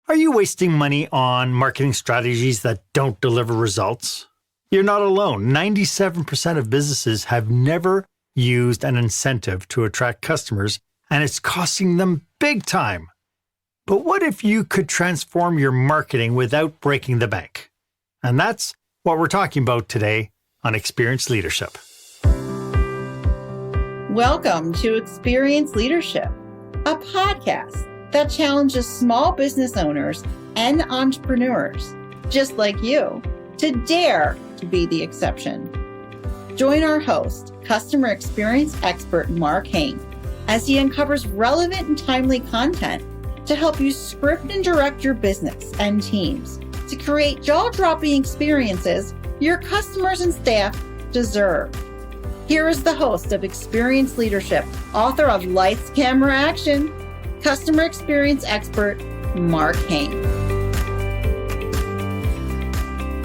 Are you wasting money on marketing strategies that don't deliver results? You're not alone. 97% of businesses have never used an incentive to attract customers, and it's costing them big time. But what if you could transform your marketing without breaking the bank? And that's what we're talking about today on Experience Leadership. Welcome to Experience Leadership, a podcast that challenges small business owners and entrepreneurs, just like you, to dare to be the exception. Join our host, customer experience expert Marc Haine, as he uncovers relevant and timely content to help you script and direct your business and teams to create jaw-dropping experiences your customers and staff deserve. Here is the host of Experience Leadership, author of Lights, Camera, Action, customer experience expert, Marc Haine.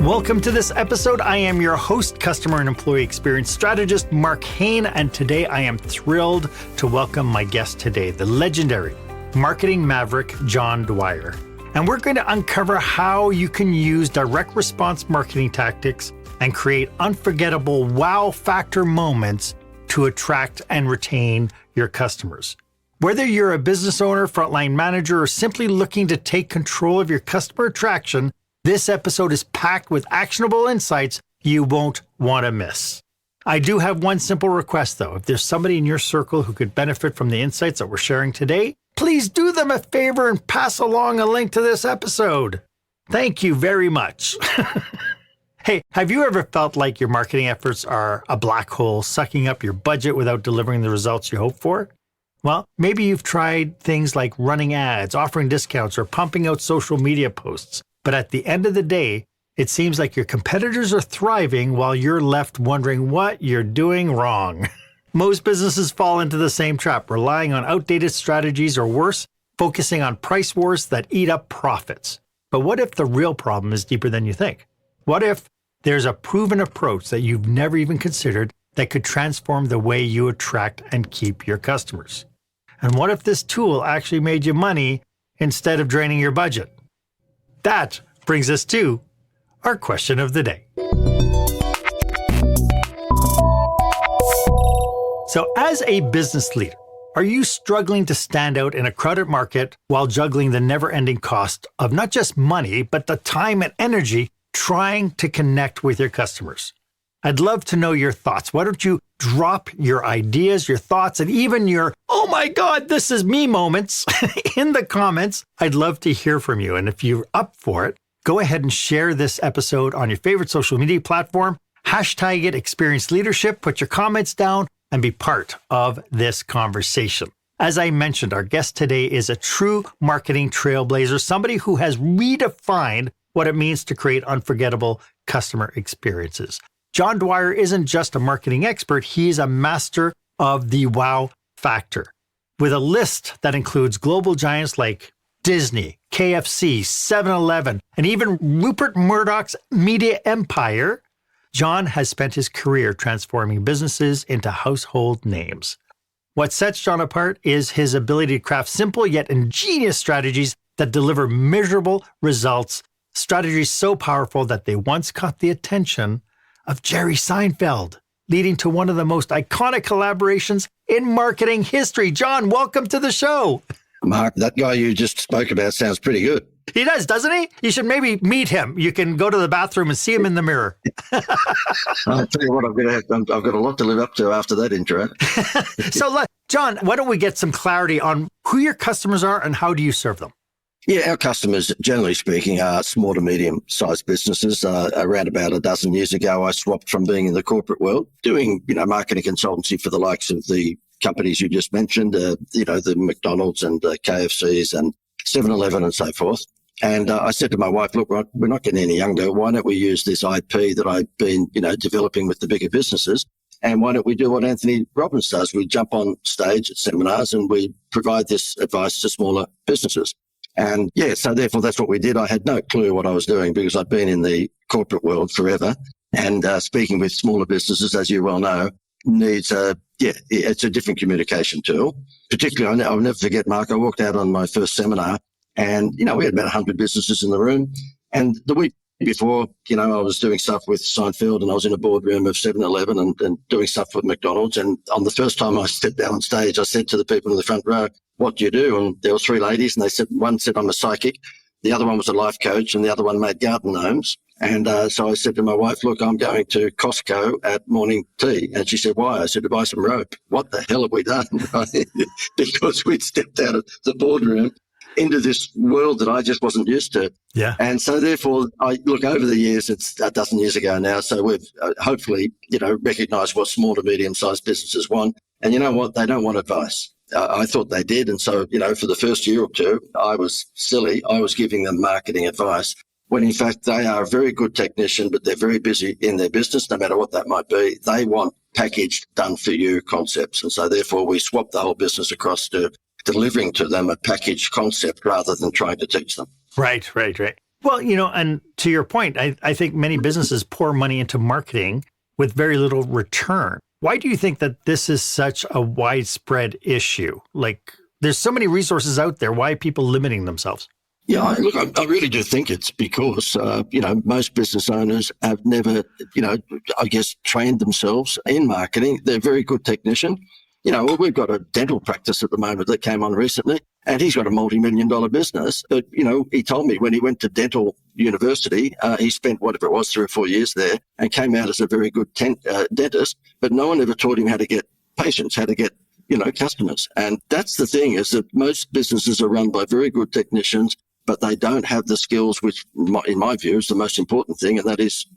Welcome to this episode. I am your host, customer and employee experience strategist, Marc Haine, and today I am thrilled to welcome my guest today, the legendary marketing maverick, John Dwyer. And we're going to uncover how you can use direct response marketing tactics and create unforgettable wow factor moments to attract and retain your customers. Whether you're a business owner, frontline manager, or simply looking to take control of your customer attraction, this episode is packed with actionable insights you won't want to miss. I do have one simple request though. If there's somebody in your circle who could benefit from the insights that we're sharing today, please do them a favor and pass along a link to this episode. Thank you very much. Hey, have you ever felt like your marketing efforts are a black hole sucking up your budget without delivering the results you hope for? Well, maybe you've tried things like running ads, offering discounts, or pumping out social media posts. But at the end of the day, it seems like your competitors are thriving while you're left wondering what you're doing wrong. Most businesses fall into the same trap, relying on outdated strategies or worse, focusing on price wars that eat up profits. But what if the real problem is deeper than you think? What if there's a proven approach that you've never even considered that could transform the way you attract and keep your customers? And what if this tool actually made you money instead of draining your budget? That brings us to our question of the day. So as a business leader, are you struggling to stand out in a crowded market while juggling the never-ending cost of not just money, but the time and energy trying to connect with your customers? I'd love to know your thoughts. Why don't you drop your ideas, your thoughts, and even your, oh my God, this is me moments in the comments. I'd love to hear from you. And if you're up for it, go ahead and share this episode on your favorite social media platform. Hashtag it Experience Leadership. Put your comments down and be part of this conversation. As I mentioned, our guest today is a true marketing trailblazer, somebody who has redefined what it means to create unforgettable customer experiences. John Dwyer isn't just a marketing expert, he is a master of the wow factor. With a list that includes global giants like Disney, KFC, 7-Eleven, and even Rupert Murdoch's media empire, John has spent his career transforming businesses into household names. What sets John apart is his ability to craft simple yet ingenious strategies that deliver measurable results, strategies so powerful that they once caught the attention of Jerry Seinfeld, leading to one of the most iconic collaborations in marketing history. John, welcome to the show. Mark, that guy you just spoke about sounds pretty good. He does, doesn't he? You should maybe meet him. You can go to the bathroom and see him in the mirror. I'll tell you what, I've got a lot to live up to after that intro. So, John, why don't we get some clarity on who your customers are and how do you serve them? Yeah, our customers, generally speaking, are small to medium-sized businesses. Around about a dozen years ago, I swapped from being in the corporate world, doing marketing consultancy for the likes of the companies you just mentioned, the McDonald's and the KFCs and 7-Eleven and so forth. And I said to my wife, look, we're not getting any younger. Why don't we use this IP that I've been, developing with the bigger businesses? And why don't we do what Anthony Robbins does? We jump on stage at seminars and we provide this advice to smaller businesses. And so therefore that's what we did. I had no clue what I was doing because I'd been in the corporate world forever. And speaking with smaller businesses, as you well know, needs it's a different communication tool. Particularly, I'll never forget, Mark, I walked out on my first seminar And, we had about 100 businesses in the room. And the week before, I was doing stuff with Seinfeld and I was in a boardroom of 7-Eleven and doing stuff with McDonald's. And on the first time I stepped down on stage, I said to the people in the front row, "What do you do?" And there were 3 ladies and one said, "I'm a psychic." The other one was a life coach and the other one made garden gnomes. And so I said to my wife, "Look, I'm going to Costco at morning tea." And she said, "Why?" I said, "To buy some rope." What the hell have we done? Because we'd stepped out of the boardroom into this world that I just wasn't used to. Yeah. And so therefore, over the years, it's a dozen years ago now. So we've hopefully, recognised what small to medium-sized businesses want. And you know what? They don't want advice. I thought they did. And so, for the first year or two, I was silly. I was giving them marketing advice when in fact they are a very good technician, but they're very busy in their business, no matter what that might be. They want packaged, done for you concepts. And so therefore we swapped the whole business across to delivering to them a packaged concept rather than trying to teach them. Right. Well, and to your point, I think many businesses pour money into marketing with very little return. Why do you think that this is such a widespread issue? Like, there's so many resources out there. Why are people limiting themselves? Yeah, look, I really do think it's because, most business owners have never, trained themselves in marketing. They're a very good technician. We've got a dental practice at the moment that came on recently, and he's got a multi-million-dollar business. But, he told me when he went to dental university, he spent whatever it was, 3 or 4 years there and came out as a very good dentist, but no one ever taught him how to get patients, how to get, customers. And that's the thing, is that most businesses are run by very good technicians, but they don't have the skills, which in my view is the most important thing, and that is,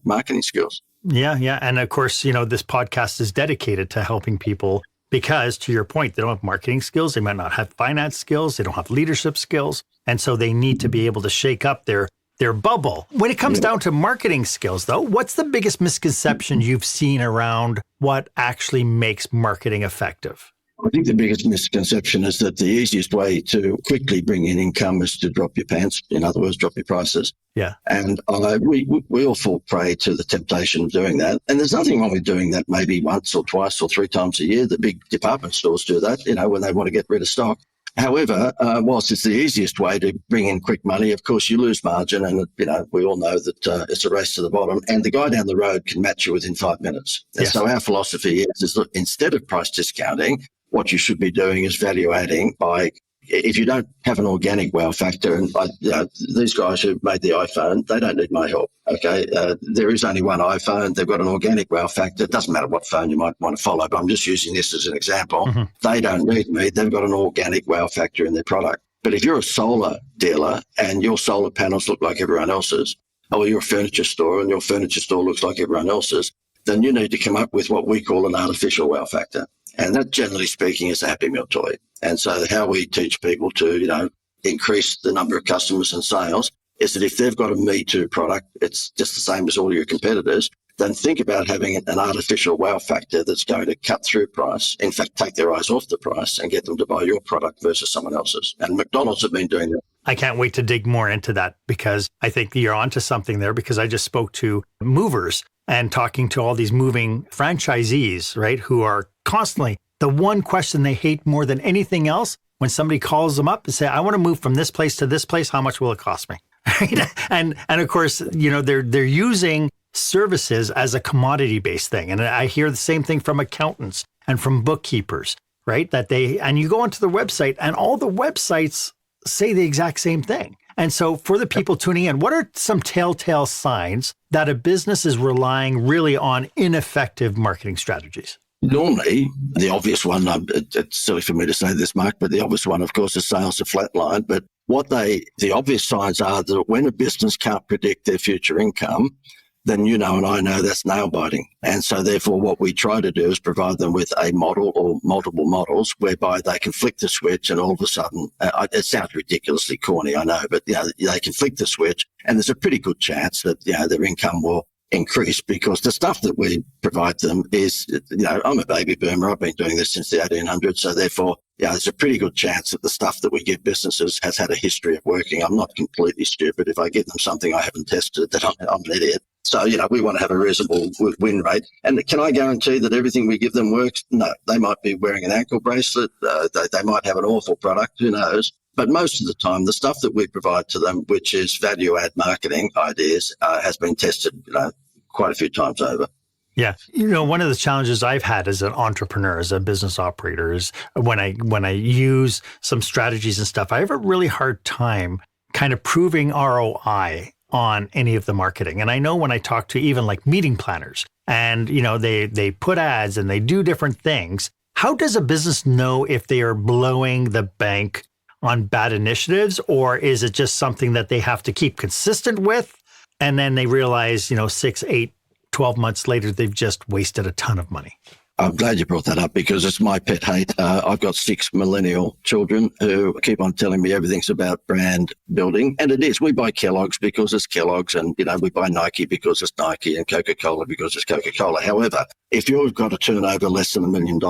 marketing skills. Yeah. And of course, this podcast is dedicated to helping people because, to your point, they don't have marketing skills. They might not have finance skills. They don't have leadership skills. And so they need to be able to shake up their bubble. When it comes down to marketing skills, though, what's the biggest misconception you've seen around what actually makes marketing effective? I think the biggest misconception is that the easiest way to quickly bring in income is to drop your pants. In other words, drop your prices. Yeah. And we all fall prey to the temptation of doing that. And there's nothing wrong with doing that maybe once or twice or 3 times a year. The big department stores do that, when they want to get rid of stock. However, whilst it's the easiest way to bring in quick money, of course, you lose margin. And, we all know that it's a race to the bottom. And the guy down the road can match you within 5 minutes. And yes. So our philosophy is that instead of price discounting, what you should be doing is value adding by, if you don't have an organic wow factor, and these guys who made the iPhone, they don't need my help. Okay. There is only one iPhone. They've got an organic wow factor. It doesn't matter what phone you might want to follow, but I'm just using this as an example. Mm-hmm. They don't need me. They've got an organic wow factor in their product. But if you're a solar dealer and your solar panels look like everyone else's, or you're a furniture store and your furniture store looks like everyone else's, then you need to come up with what we call an artificial wow factor. And that, generally speaking, is a Happy Meal toy. And so how we teach people to, increase the number of customers and sales is that if they've got a Me Too product, it's just the same as all your competitors, then think about having an artificial wow factor that's going to cut through price, in fact, take their eyes off the price and get them to buy your product versus someone else's. And McDonald's have been doing that. I can't wait to dig more into that because I think you're onto something there, because I just spoke to movers and talking to all these moving franchisees, right, who are constantly, the one question they hate more than anything else, when somebody calls them up and say, "I want to move from this place to this place, how much will it cost me?" Right? And of course, they're using services as a commodity-based thing. And I hear the same thing from accountants and from bookkeepers, right? And you go onto the website and all the websites say the exact same thing. And so for the people tuning in, what are some telltale signs that a business is relying really on ineffective marketing strategies? Normally, the obvious one, it's silly for me to say this, Mark, but the obvious one, of course, is sales are flatlined. But the obvious signs are that when a business can't predict their future income, then and I know that's nail biting. And so therefore what we try to do is provide them with a model or multiple models whereby they can flick the switch and all of a sudden, it sounds ridiculously corny, I know, but they can flick the switch and there's a pretty good chance that, their income will increase, because the stuff that we provide them is, I'm a baby boomer. I've been doing this since the 1800s. So therefore, there's a pretty good chance that the stuff that we give businesses has had a history of working. I'm not completely stupid. If I give them something I haven't tested, that I'm an idiot. So, we want to have a reasonable win rate. And can I guarantee that everything we give them works? No. They might be wearing an ankle bracelet. They might have an awful product. Who knows? But most of the time, the stuff that we provide to them, which is value-add marketing ideas, has been tested, quite a few times over. Yeah. One of the challenges I've had as an entrepreneur, as a business operator, is when I use some strategies and stuff, I have a really hard time kind of proving ROI on any of the marketing. And I know when I talk to even like meeting planners and, they put ads and they do different things, how does a business know if they are blowing the bank on bad initiatives, or is it just something that they have to keep consistent with? And then they realize, 6, 8, 12 months later, they've just wasted a ton of money. I'm glad you brought that up because it's my pet hate. I've got 6 millennial children who keep on telling me everything's about brand building. And it is. We buy Kellogg's because it's Kellogg's, and, we buy Nike because it's Nike, and Coca-Cola because it's Coca-Cola. However, if you've got a turnover less than $1 million,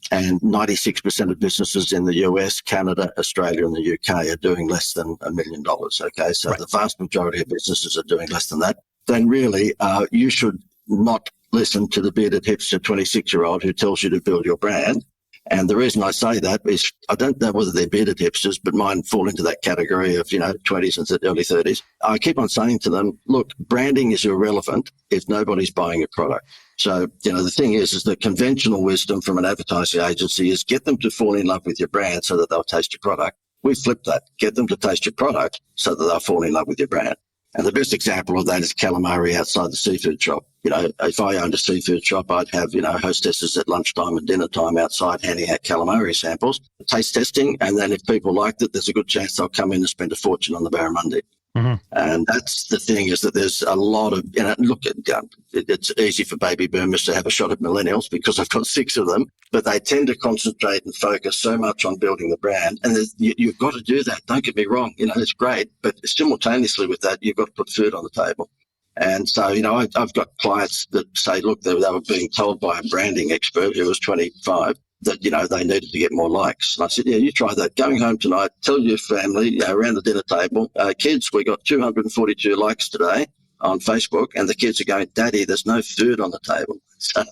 and 96% of businesses in the US, Canada, Australia, and the UK are doing less than $1 million, okay? So right. The vast majority of businesses are doing less than that. Then really, you should not listen to the bearded hipster 26-year-old who tells you to build your brand. And the reason I say that is I don't know whether they're bearded hipsters, but mine fall into that category of, 20s and early 30s. I keep on saying to them, look, branding is irrelevant if nobody's buying your product. So, the thing is the conventional wisdom from an advertising agency is get them to fall in love with your brand so that they'll taste your product. We flip that. Get them to taste your product so that they'll fall in love with your brand. And the best example of that is calamari outside the seafood shop. If I owned a seafood shop, I'd have, hostesses at lunchtime and dinner time outside handing out calamari samples, taste testing. And then if people liked it, there's a good chance they'll come in and spend a fortune on the barramundi. Mm-hmm. And that's the thing is that there's a lot of, it's easy for baby boomers to have a shot at millennials because I've got 6 of them, but they tend to concentrate and focus so much on building the brand. And you've got to do that. Don't get me wrong. It's great, but simultaneously with that, you've got to put food on the table. And so, I've got clients that say, look, they were being told by a branding expert who was 25 that, they needed to get more likes. And I said, yeah, you try that. Going home tonight, tell your family around the dinner table, kids, we got 242 likes today on Facebook. And the kids are going, Daddy, there's no food on the table. So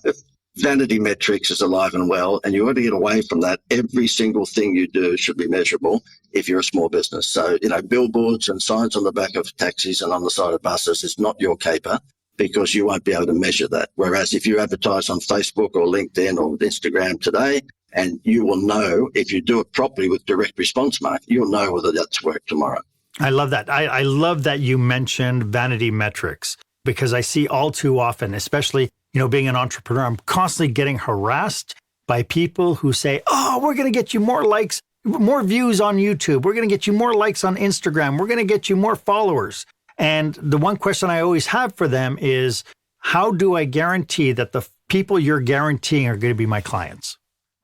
vanity metrics is alive and well. And you want to get away from that. Every single thing you do should be measurable if you're a small business. So, billboards and signs on the back of taxis and on the side of buses is not your caper, because you won't be able to measure that. Whereas if you advertise on Facebook or LinkedIn or Instagram today, and you will know if you do it properly with direct response marketing, you'll know whether that's worked tomorrow. I love that. I love that you mentioned vanity metrics, because I see all too often, especially, being an entrepreneur, I'm constantly getting harassed by people who say, oh, we're going to get you more likes, more views on YouTube. We're going to get you more likes on Instagram. We're going to get you more followers. And the one question I always have for them is, how do I guarantee that the people you're guaranteeing are going to be my clients?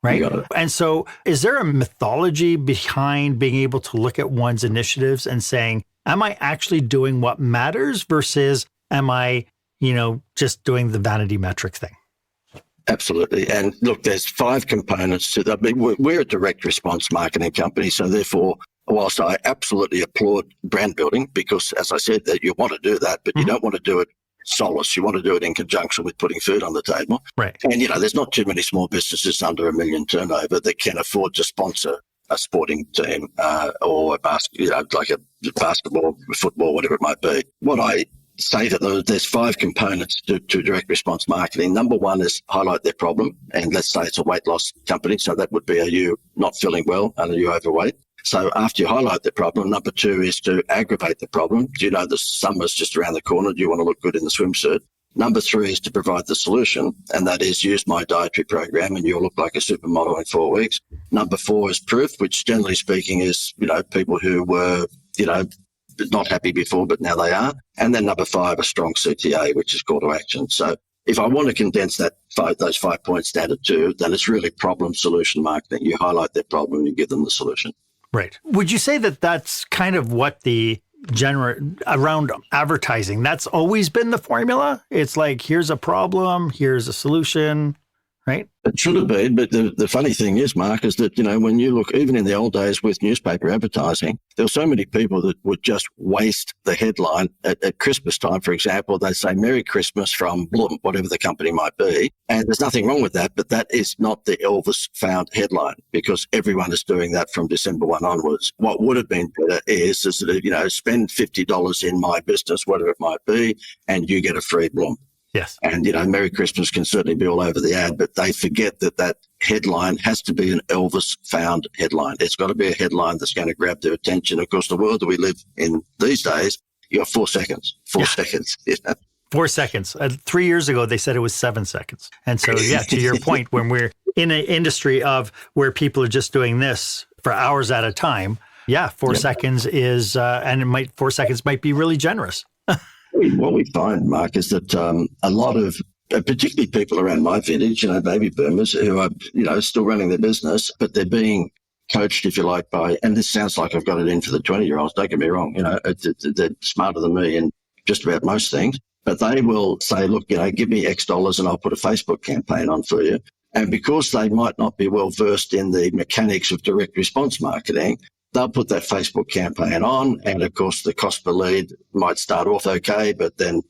Right. And so is there a methodology behind being able to look at one's initiatives and saying, am I actually doing what matters versus am I, just doing the vanity metric thing? Absolutely. And look, there's 5 components to that. I mean, we're a direct response marketing company. So therefore, whilst I absolutely applaud brand building, because as I said, that you want to do that, but you don't want to do it solace. You want to do it in conjunction with putting food on the table. Right. And, there's not too many small businesses under $1 million turnover that can afford to sponsor a sporting team or like a basketball, football, whatever it might be. What I say to them, there's 5 components to direct response marketing. Number 1 is highlight their problem. And let's say it's a weight loss company. So that would be, are you not feeling well? Are you overweight? So after you highlight the problem, number 2 is to aggravate the problem. Do you know the summer's just around the corner? Do you want to look good in the swimsuit? Number 3 is to provide the solution, and that is use my dietary program and you'll look like a supermodel in 4 weeks. Number 4 is proof, which generally speaking is, people who were, not happy before, but now they are. And then number 5, a strong CTA, which is call to action. So if I want to condense those 5 points down to 2, then it's really problem solution marketing. You highlight their problem and you give them the solution. Right. Would you say that that's kind of what the around advertising, that's always been the formula? It's like, here's a problem, here's a solution. right? It should have been, but the funny thing is, Mark, is that, when you look, even in the old days with newspaper advertising, there were so many people that would just waste the headline. At Christmas time, for example, they say Merry Christmas from Blum, whatever the company might be. And there's nothing wrong with that, but that is not the Elvis found headline, because everyone is doing that from December 1 onwards. What would have been better is that, spend $50 in my business, whatever it might be, and you get a free Blum. Yes. And, Merry Christmas can certainly be all over the ad, but they forget that headline has to be an Elvis found headline. It's got to be a headline that's going to grab their attention. Of course, the world that we live in these days, you got 4 seconds. 4 seconds. 4 seconds. 3 years ago, they said it was 7 seconds. And so, to your point, when we're in an industry of where people are just doing this for hours at a time, 4 seconds is, and 4 seconds might be really generous. What we find, Mark, is that a lot of, particularly people around my vintage, baby boomers who are, still running their business, but they're being coached, if you like, by, and this sounds like I've got it in for the 20-year-olds, don't get me wrong, they're smarter than me in just about most things, but they will say, look, give me X dollars and I'll put a Facebook campaign on for you. And because they might not be well versed in the mechanics of direct response marketing, they'll put that Facebook campaign on, and of course the cost per lead might start off okay, but then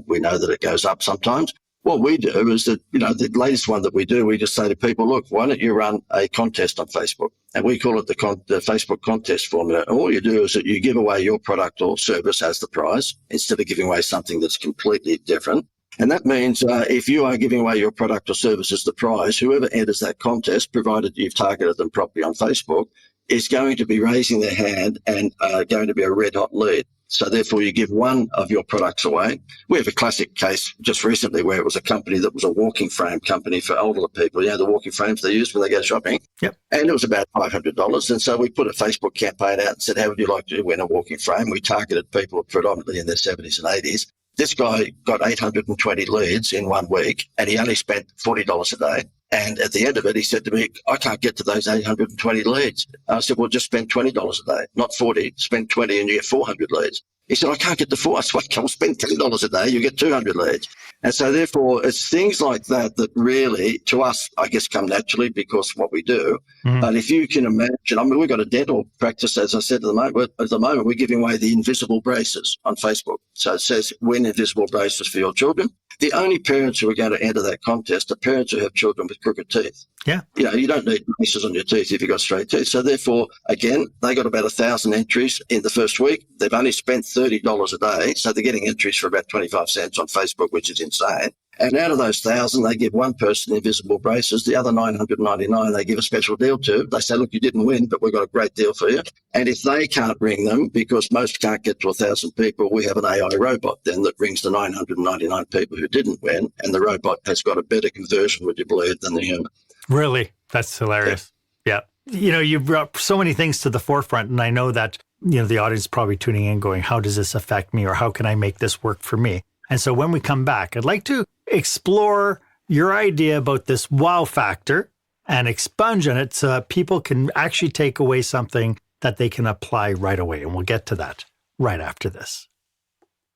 we know that it goes up sometimes. What we do is that, the latest one that we do, we just say to people, look, why don't you run a contest on Facebook? And we call it the Facebook contest formula. And all you do is that you give away your product or service as the prize instead of giving away something that's completely different. And that means if you are giving away your product or service as the prize, whoever enters that contest, provided you've targeted them properly on Facebook, is going to be raising their hand and going to be a red hot lead. So therefore you give one of your products away. We have a classic case just recently where it was a company that was a walking frame company for older people, the walking frames they use when they go shopping. Yep. And it was about $500. And so we put a Facebook campaign out and said, how would you like to win a walking frame? We targeted people predominantly in their 70s and 80s. This guy got 820 leads in 1 week, and he only spent $40 a day. And at the end of it, he said to me, I can't get to those 820 leads. I said, well, just spend $20 a day, not 40. Spend 20 and you get 400 leads. He said, I can't get to 4. I said, well, spend $10 a day, you get 200 leads. And so therefore, it's things like that that really, to us, I guess, come naturally because of what we do. Mm-hmm. But if you can imagine, we've got a dental practice, as I said, at the moment, we're giving away the invisible braces on Facebook. So it says, win invisible braces for your children. The only parents who are going to enter that contest are parents who have children with crooked teeth. Yeah. You don't need braces on your teeth if you've got straight teeth. So therefore, again, they got about 1,000 entries in the first week. They've only spent $30 a day. So they're getting entries for about 25 cents on Facebook, which is insane. And out of those 1,000, they give one person invisible braces. The other 999, they give a special deal to. They say, look, you didn't win, but we've got a great deal for you. And if they can't ring them, because most can't get to 1,000 people, we have an AI robot then that rings the 999 people who didn't win. And the robot has got a better conversion, would you believe, than the human. Really? That's hilarious. Yeah. You brought so many things to the forefront. And I know that, the audience is probably tuning in going, how does this affect me? Or how can I make this work for me? And so when we come back, I'd like to explore your idea about this wow factor and expunge on it so that people can actually take away something that they can apply right away. And we'll get to that right after this.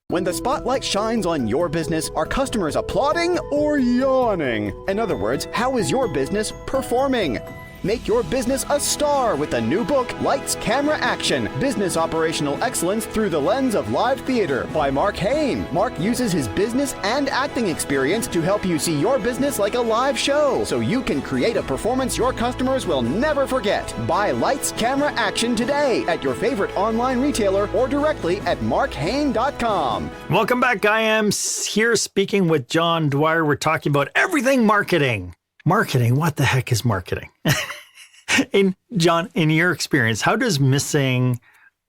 When the spotlight shines on your business, are customers applauding or yawning? In other words, how is your business performing? Make your business a star with the new book, Lights, Camera, Action, Business Operational Excellence Through the Lens of Live Theater by Marc Haine. Marc uses his business and acting experience to help you see your business like a live show, so you can create a performance your customers will never forget. Buy Lights, Camera, Action today at your favorite online retailer or directly at marchaine.com. Welcome back. I am here speaking with John Dwyer. We're talking about everything marketing. Marketing, what the heck is marketing? John, in your experience, how does missing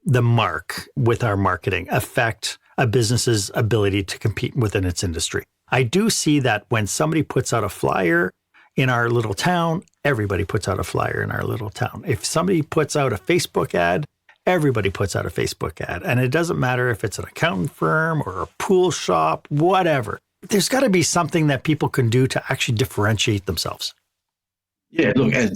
the mark with our marketing affect a business's ability to compete within its industry? I do see that when somebody puts out a flyer in our little town, everybody puts out a flyer in our little town. If somebody puts out a Facebook ad, everybody puts out a Facebook ad. And it doesn't matter if it's an accounting firm or a pool shop, whatever. There's got to be something that people can do to actually differentiate themselves. Yeah, look, our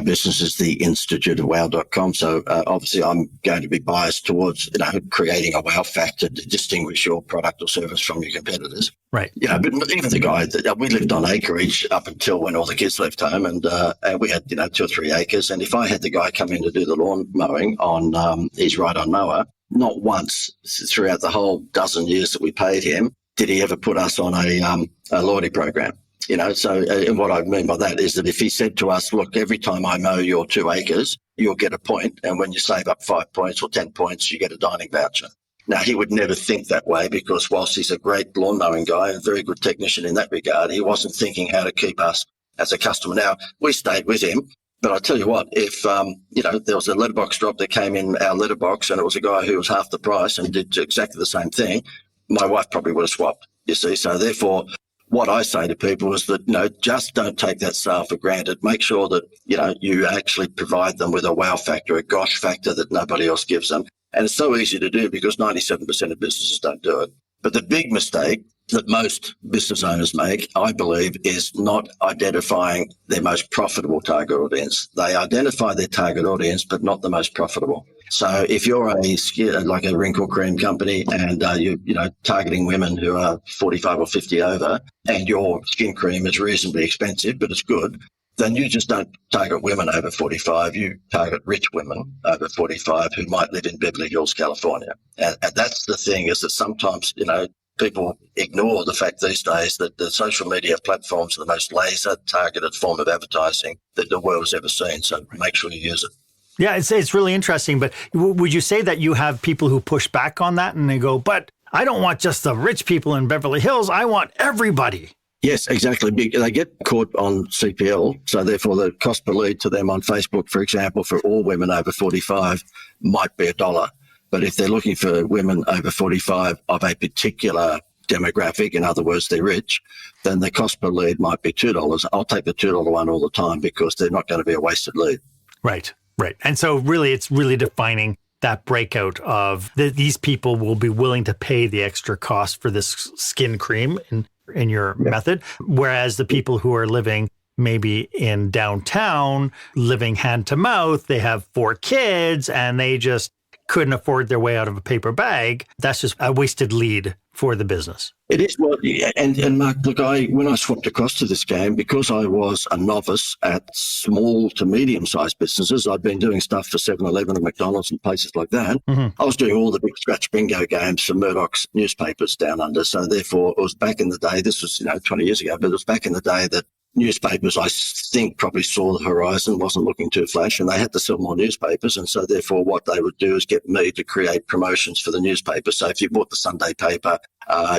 business is the Institute of Wow.com. So obviously I'm going to be biased towards, creating a wow factor to distinguish your product or service from your competitors. Right. But even the guy that we lived on acreage up until when all the kids left home, and we had, 2 or 3 acres. And if I had the guy come in to do the lawn mowing on his ride-on mower, not once throughout the whole dozen years that we paid him did he ever put us on a loyalty program. And what I mean by that is that if he said to us, look, every time I mow your 2 acres, you'll get a point. And when you save up 5 points or 10 points, you get a dining voucher. Now, he would never think that way because whilst he's a great lawn mowing guy and a very good technician in that regard, he wasn't thinking how to keep us as a customer. Now, we stayed with him. But I tell you what, if, there was a letterbox drop that came in our letterbox and it was a guy who was half the price and did exactly the same thing, my wife probably would have swapped, you see. So therefore, what I say to people is that, just don't take that sale for granted. Make sure that, you actually provide them with a wow factor, a gosh factor that nobody else gives them. And it's so easy to do because 97% of businesses don't do it. But the big mistake that most business owners make, I believe, is not identifying their most profitable target audience. They identify their target audience, but not the most profitable. So if you're like a wrinkle cream company and you're targeting women who are 45 or 50 over, and your skin cream is reasonably expensive, but it's good, then you just don't target women over 45. You target rich women over 45 who might live in Beverly Hills, California. And that's the thing, is that sometimes, people ignore the fact these days that the social media platforms are the most laser targeted form of advertising that the world has ever seen. So make sure you use it. Yeah, it's really interesting. But would you say that you have people who push back on that and they go, but I don't want just the rich people in Beverly Hills. I want everybody. Yes, exactly. They get caught on CPL. So therefore, the cost per lead to them on Facebook, for example, for all women over 45 might be $1. But if they're looking for women over 45 of a particular demographic, in other words, they're rich, then the cost per lead might be $2. I'll take the $2 one all the time because they're not going to be a wasted lead. Right. And so really, it's really defining that breakout of these people will be willing to pay the extra cost for this skin cream in your method, whereas the people who are living maybe in downtown, living hand to mouth, they have 4 kids and they just couldn't afford their way out of a paper bag. That's just a wasted lead for the business. It is. Well, and Mark, look, when I swapped across to this game, because I was a novice at small to medium-sized businesses, I'd been doing stuff for 7-Eleven and McDonald's and places like that. Mm-hmm. I was doing all the big scratch bingo games for Murdoch's newspapers down under. So therefore, it was back in the day, this was 20 years ago, but it was back in the day that newspapers, I think, probably saw the horizon, wasn't looking too flash, and they had to sell more newspapers. And so therefore what they would do is get me to create promotions for the newspaper. So if you bought the Sunday paper,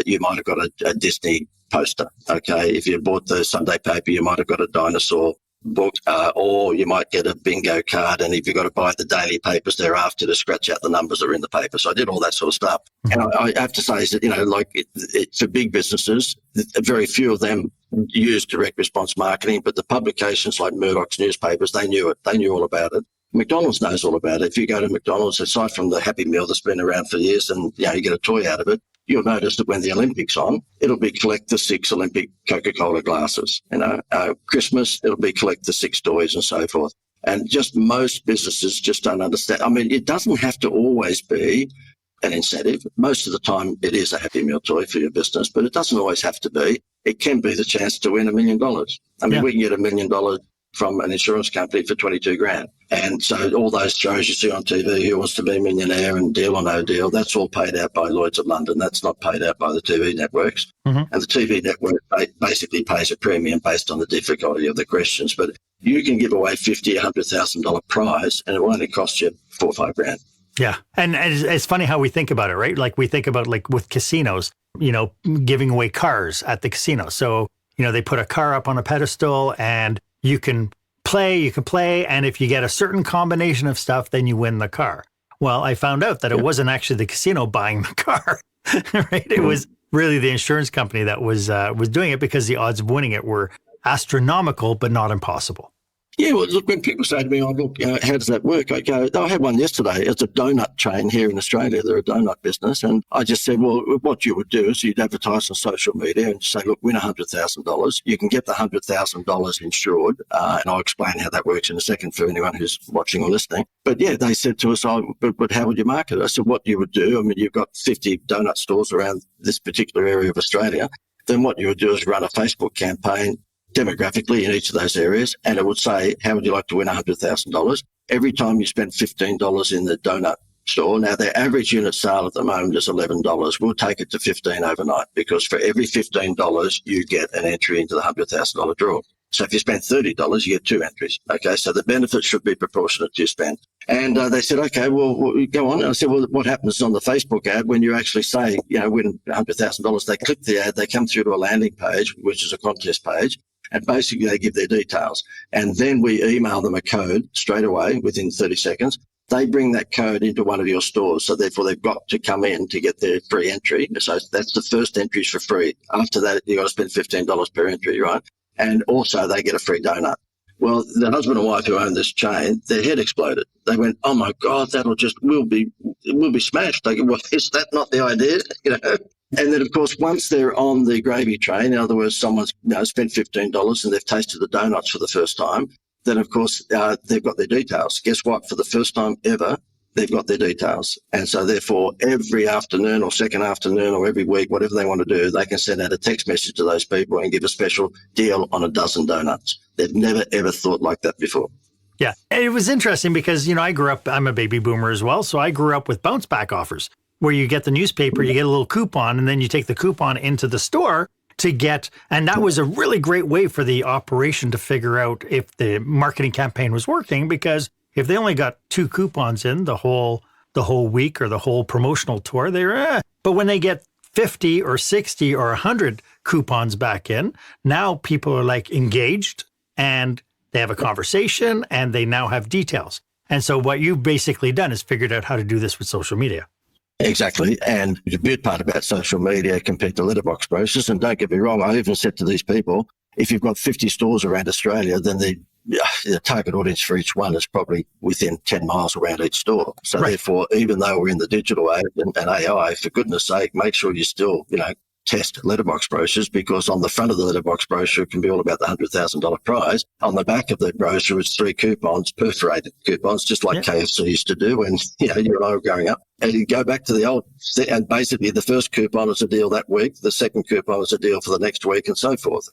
you might have got a Disney poster. Okay. If you bought the Sunday paper, you might have got a dinosaur book, or you might get a bingo card. And if you've got to buy the daily papers thereafter to scratch out the numbers that are in the paper. So I did all that sort of stuff. Mm-hmm. And I have to say is that, for big businesses, very few of them use direct response marketing, but the publications like Murdoch's newspapers, they knew it. They knew all about it. McDonald's knows all about it. If you go to McDonald's, aside from the Happy Meal that's been around for years and you get a toy out of it, you'll notice that when the Olympics on, it'll be collect the 6 Olympic Coca-Cola glasses. Christmas, it'll be collect the 6 toys and so forth. And just most businesses just don't understand. I mean, it doesn't have to always be an incentive. Most of the time, it is a Happy Meal toy for your business, but it doesn't always have to be. It can be the chance to win $1 million. I mean, we can get $1 million from an insurance company for $22,000. And so all those shows you see on TV, Who Wants to Be a Millionaire and Deal or No Deal, that's all paid out by Lloyd's of London. That's not paid out by the TV networks. Mm-hmm. And the TV network basically pays a premium based on the difficulty of the questions. But you can give away $50,000, $100,000 prize and it will only cost you $4,000 or $5,000. Yeah. And it's funny how we think about it, right? Like we think about like with casinos, giving away cars at the casino. So, they put a car up on a pedestal and you can play. And if you get a certain combination of stuff, then you win the car. Well, I found out that it wasn't actually the casino buying the car, right? It was really the insurance company that was doing it because the odds of winning it were astronomical, but not impossible. Yeah, well, look, when people say to me, oh, look, how does that work? I go, I had one yesterday. It's a donut chain here in Australia. They're a donut business. And I just said, well, what you would do is you'd advertise on social media and say, look, win $100,000. You can get the $100,000 insured. And I'll explain how that works in a second for anyone who's watching or listening. But yeah, they said to us, but how would you market it? I said, what you would do, I mean, you've got 50 donut stores around this particular area of Australia. Then what you would do is run a Facebook campaign demographically in each of those areas, and it would say, how would you like to win $100,000? Every time you spend $15 in the donut store, now their average unit sale at the moment is $11. We'll take it to $15 overnight, because for every $15 you get an entry into the $100,000 draw. So if you spend $30, you get 2 entries. Okay, so the benefit should be proportionate to your spend. And they said, okay, well, go on. And I said, well, what happens on the Facebook ad when you actually say, win $100,000? They click the ad, they come through to a landing page, which is a contest page, and basically they give their details. And then we email them a code straight away within 30 seconds. They bring that code into one of your stores. So therefore they've got to come in to get their free entry. So that's the first entries for free. After that, you've got to spend $15 per entry, right? And also they get a free donut. Well, the husband and wife who own this chain, their head exploded. They went, oh my God, we'll be smashed. They go, well, is that not the idea? And then, of course, once they're on the gravy train, in other words, someone's spent $15 and they've tasted the donuts for the first time, then, of course, they've got their details. Guess what? For the first time ever, they've got their details. And so, therefore, every afternoon or second afternoon or every week, whatever they want to do, they can send out a text message to those people and give a special deal on a dozen donuts. They've never, ever thought like that before. Yeah. It was interesting because, I'm a baby boomer as well. So I grew up with bounce back offers, where you get the newspaper, you get a little coupon, and then you take the coupon into the store to get, and that was a really great way for the operation to figure out if the marketing campaign was working, because if they only got 2 coupons in the whole week or the whole promotional tour, but when they get 50 or 60 or 100 coupons back in, now people are like engaged and they have a conversation and they now have details. And so what you've basically done is figured out how to do this with social media. Exactly. And the good part about social media compared to letterbox brochures, and don't get me wrong, I even said to these people, if you've got 50 stores around Australia, then the target audience for each one is probably within 10 miles around each store. So Therefore, even though we're in the digital age and AI, for goodness sake, make sure you still, test letterbox brochures, because on the front of the letterbox brochure it can be all about the $100,000 prize. On the back of the brochure is 3 coupons, perforated coupons, just like KFC used to do when you and I were growing up. And you go back to the old, and basically the first coupon is a deal that week, the second coupon is a deal for the next week, and so forth.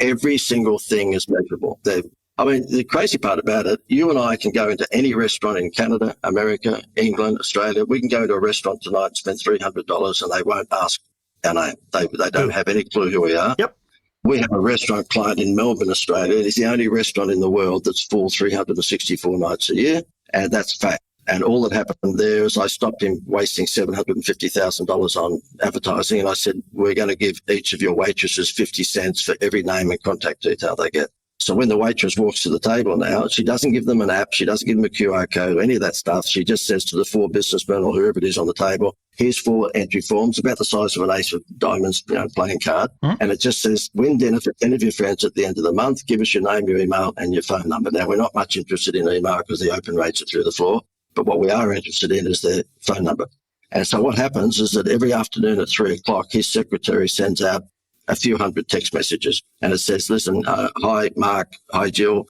Every single thing is measurable. The crazy part about it, you and I can go into any restaurant in Canada, America, England, Australia. We can go to a restaurant tonight and spend $300 and they won't ask our name. They don't have any clue who we are. Yep. We have a restaurant client in Melbourne, Australia. It is the only restaurant in the world that's full 364 nights a year, and that's fact. And all that happened there is I stopped him wasting $750,000 on advertising, and I said, we're going to give each of your waitresses 50 cents for every name and contact detail they get. So when the waitress walks to the table now, she doesn't give them an app, she doesn't give them a QR code, any of that stuff. She just says to the 4 businessmen or whoever it is on the table, here's 4 entry forms about the size of an ace of diamonds, playing card. And it just says, win dinner for 10 of your friends at the end of the month. Give us your name, your email and your phone number. Now, we're not much interested in email because the open rates are through the floor. But what we are interested in is their phone number. And so what happens is that every afternoon at 3:00, his secretary sends out a few hundred text messages, and it says, listen, hi, Mark, hi, Jill,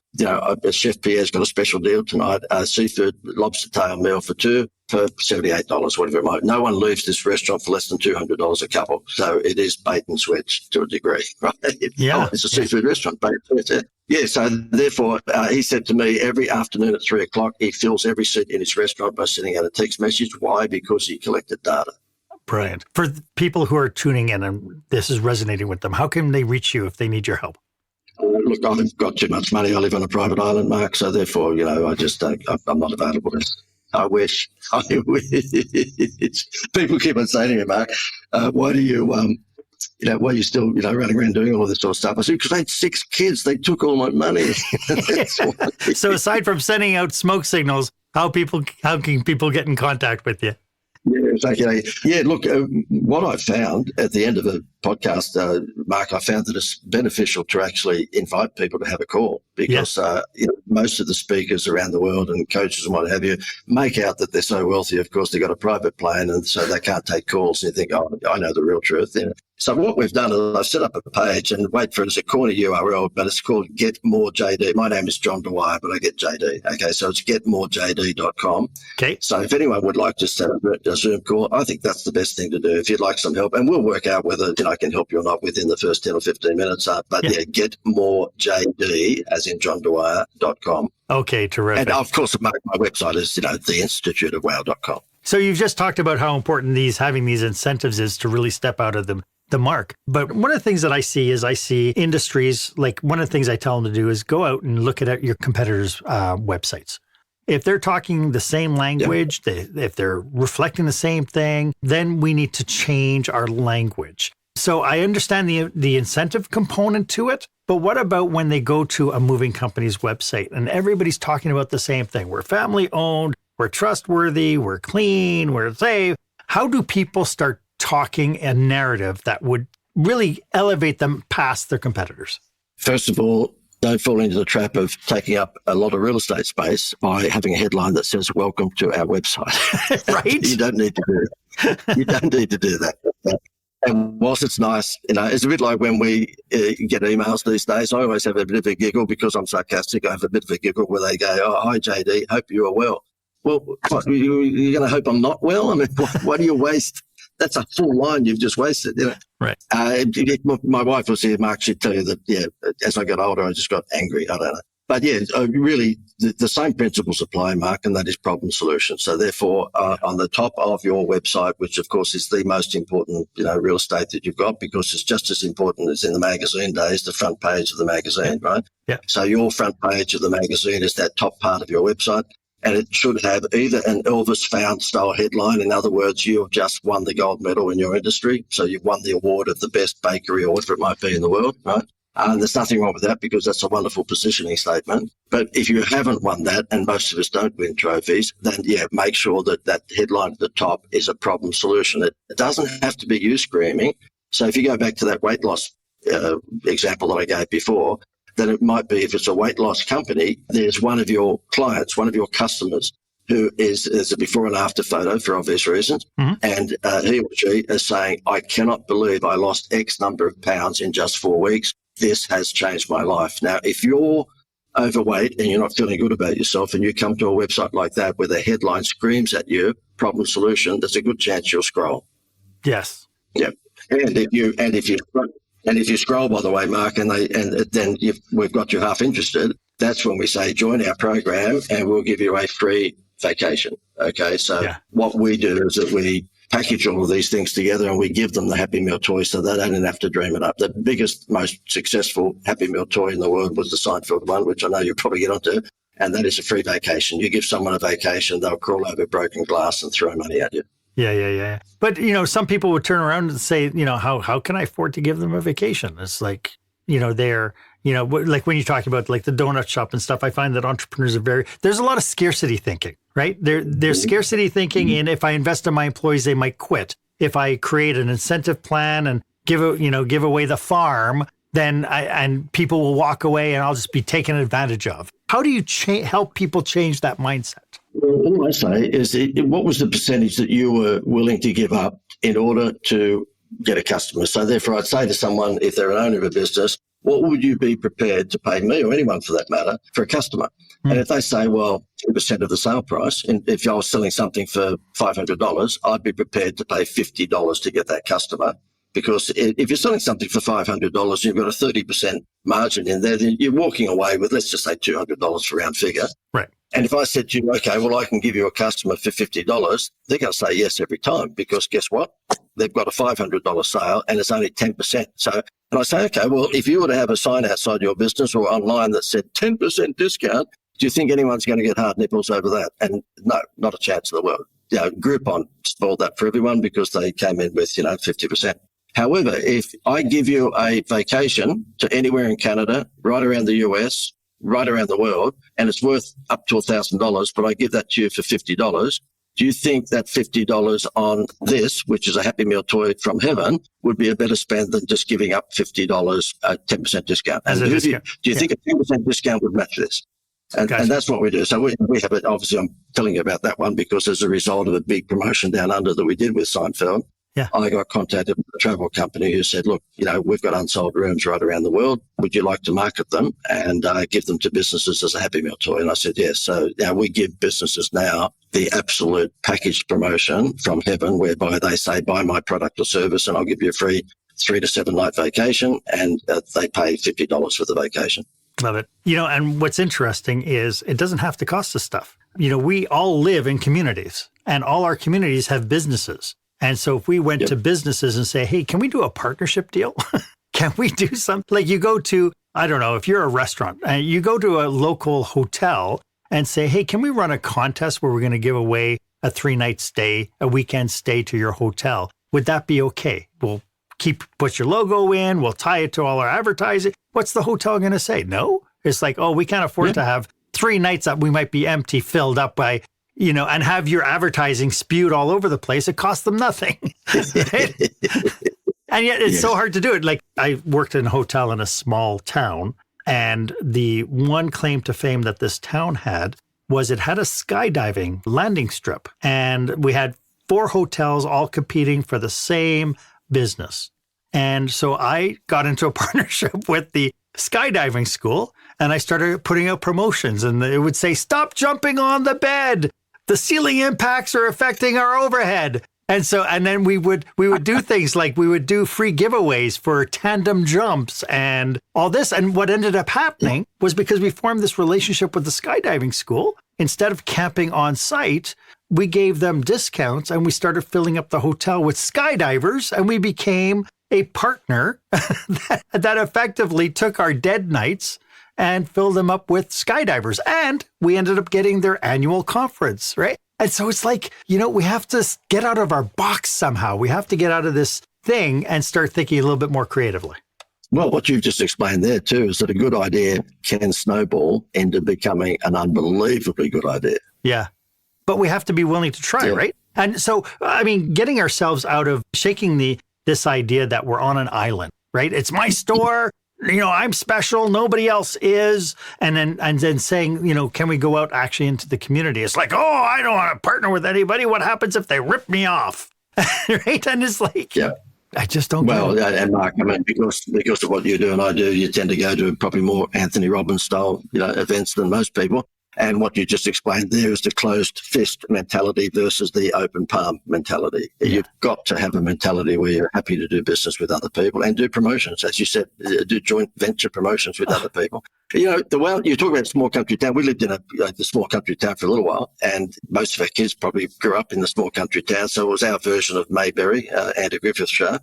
Chef Pierre's got a special deal tonight, seafood lobster tail meal for 2 for $78, whatever it might be. No one leaves this restaurant for less than $200 a couple. So it is bait and switch to a degree, right? Yeah. It's a seafood restaurant, bait and switch. Yeah, so therefore, he said to me, every afternoon at 3:00, he fills every seat in his restaurant by sending out a text message. Why? Because he collected data. Brilliant. For people who are tuning in and this is resonating with them, how can they reach you if they need your help? Look, I've got too much money. I live on a private island, Mark. So therefore, I just I'm not available. I wish. People keep on saying to me, Mark, why do you, why are you still, running around doing all of this sort of stuff? I said, because I had 6 kids. They took all my money. So aside from sending out smoke signals, how can people get in contact with you? Yeah, exactly. Yeah, look, what I found at the end of the podcast, Mark, I found that it's beneficial to actually invite people to have a call because most of the speakers around the world and coaches and what have you make out that they're so wealthy. Of course, they've got a private plane and so they can't take calls. And you think, oh, I know the real truth. Yeah. So what we've done is I've set up a page and wait for it as a corner URL, but it's called Get More JD. My name is John Dwyer, but I get JD. Okay, so it's getmorejd.com. Okay. So if anyone would like to set up a Zoom call, I think that's the best thing to do if you'd like some help. And we'll work out whether I can help you or not within the first 10 or 15 minutes. But Get More JD, as in johndwyer.com. Okay, terrific. And of course, my website is, theinstituteofwow.com. So you've just talked about how important having these incentives is to really step out of the mark. But one of the things that I see industries, like one of the things I tell them to do is go out and look at your competitors' websites. If they're talking the same language, if they're reflecting the same thing, then we need to change our language. So I understand the incentive component to it, but what about when they go to a moving company's website and everybody's talking about the same thing? We're family owned, we're trustworthy, we're clean, we're safe. How do people start talking a narrative that would really elevate them past their competitors? First of all, don't fall into the trap of taking up a lot of real estate space by having a headline that says, welcome to our website. Right? You don't need to do that. You don't need to do that. And whilst it's nice, it's a bit like when we get emails these days. I always have a bit of a giggle because I'm sarcastic. I have a bit of a giggle where they go, oh, hi, JD, hope you are well. Well, what, you're going to hope I'm not well? I mean, what do you waste? That's a full line you've just wasted. Right. My wife was here, Mark, she'd tell you that, as I got older, I just got angry. I don't know. But really, the same principles apply, Mark, and that is problem solution. So therefore, on the top of your website, which of course is the most important, real estate that you've got, because it's just as important as in the magazine days, the front page of the magazine, right? Yeah. So your front page of the magazine is that top part of your website. And it should have either an Elvis Found style headline. In other words, you have just won the gold medal in your industry. So you've won the award of the best bakery or whatever it might be in the world, right? There's nothing wrong with that because that's a wonderful positioning statement. But if you haven't won that, and most of us don't win trophies, then make sure that headline at the top is a problem solution. It doesn't have to be you screaming. So if you go back to that weight loss example that I gave before, then it might be, if it's a weight loss company, there's one of your clients, one of your customers who is a before and after photo for obvious reasons. Mm-hmm. And he or she is saying, I cannot believe I lost X number of pounds in just 4 weeks. This has changed my life. Now, if you're overweight and you're not feeling good about yourself and you come to a website like that where the headline screams at you, problem solution, there's a good chance you'll scroll. Yes. Yeah. And if you scroll, by the way, Mark, and then we've got you half interested, that's when we say join our program and we'll give you a free vacation. Okay, so what we do is that we package all of these things together and we give them the Happy Meal toy so they don't have to dream it up. The biggest, most successful Happy Meal toy in the world was the Seinfeld one, which I know you'll probably get onto, and that is a free vacation. You give someone a vacation, they'll crawl over broken glass and throw money at you. Yeah. But, some people would turn around and say, how can I afford to give them a vacation? It's like, they're, like when you talk about like the donut shop and stuff, I find that entrepreneurs there's a lot of scarcity thinking, right? There's scarcity thinking in, if I invest in my employees, they might quit. If I create an incentive plan and give away the farm, then and people will walk away and I'll just be taken advantage of. How do you help people change that mindset? Well, all I say is, what was the percentage that you were willing to give up in order to get a customer? So therefore, I'd say to someone, if they're an owner of a business, what would you be prepared to pay me or anyone for that matter for a customer? Mm. And if they say, well, 2% of the sale price, and if I was selling something for $500, I'd be prepared to pay $50 to get that customer. Because if you're selling something for $500, you've got a 30% margin in there, then you're walking away with, let's just say $200 for round figure. Right. And if I said to you, okay, well, I can give you a customer for $50, they're going to say yes every time because guess what? They've got a $500 sale and it's only 10%. So, and I say, okay, well, if you were to have a sign outside your business or online that said 10% discount, do you think anyone's going to get hard nipples over that? And no, not a chance in the world. Groupon spoiled that for everyone because they came in with, 50%. However, if I give you a vacation to anywhere in Canada, right around the US, right around the world, and it's worth up to $1,000, but I give that to you for $50, do you think that $50 on this, which is a Happy Meal toy from heaven, would be a better spend than just giving up $50 at 10% discount? As a discount. Do you think a 10% discount would match this? And that's what we do. So we have it. Obviously, I'm telling you about that one because as a result of a big promotion down under that we did with Seinfeld, I got contacted by a travel company who said, look, we've got unsold rooms right around the world. Would you like to market them and give them to businesses as a Happy Meal toy? And I said, yes. So we give businesses now the absolute package promotion from heaven whereby they say, buy my product or service and I'll give you a free 3 to 7 night vacation, and they pay $50 for the vacation. Love it. And what's interesting is it doesn't have to cost us stuff. We all live in communities and all our communities have businesses. And so if we went to businesses and say, hey, can we do a partnership deal? Can we do something? Like you go to, I don't know, if you're a restaurant and you go to a local hotel and say, hey, can we run a contest where we're going to give away a 3-night stay, a weekend stay to your hotel? Would that be okay? We'll put your logo in, we'll tie it to all our advertising. What's the hotel going to say? No? It's like, oh, we can't afford to have 3 nights that we might be empty, filled up by, and have your advertising spewed all over the place. It costs them nothing. Right? And yet it's so hard to do it. Like I worked in a hotel in a small town, and the one claim to fame that this town had was it had a skydiving landing strip. And we had 4 hotels all competing for the same business. And so I got into a partnership with the skydiving school and I started putting out promotions, and it would say, stop jumping on the bed. The ceiling impacts are affecting our overhead. And then we would do things like we would do free giveaways for tandem jumps and all this. And what ended up happening was because we formed this relationship with the skydiving school, instead of camping on site, we gave them discounts and we started filling up the hotel with skydivers, and we became a partner that effectively took our dead nights and filled them up with skydivers. And we ended up getting their annual conference, right? And so it's like, we have to get out of our box somehow. We have to get out of this thing and start thinking a little bit more creatively. Well, what you've just explained there too is that a good idea can snowball into becoming an unbelievably good idea. Yeah. But we have to be willing to try, right? And so, getting ourselves out of shaking this idea that we're on an island, right? It's my store. I'm special. Nobody else is. And then saying, can we go out actually into the community? It's like, oh, I don't want to partner with anybody. What happens if they rip me off? Right? And it's like, I just don't know. Well, and Mark, because of what you do and I do, you tend to go to probably more Anthony Robbins style, events than most people. And what you just explained there is the closed fist mentality versus the open palm mentality. Yeah. You've got to have a mentality where you're happy to do business with other people and do promotions. As you said, do joint venture promotions with other people. You talk about small country town. We lived in the small country town for a little while, and most of our kids probably grew up in the small country town. So it was our version of Mayberry, Andy Griffith's show.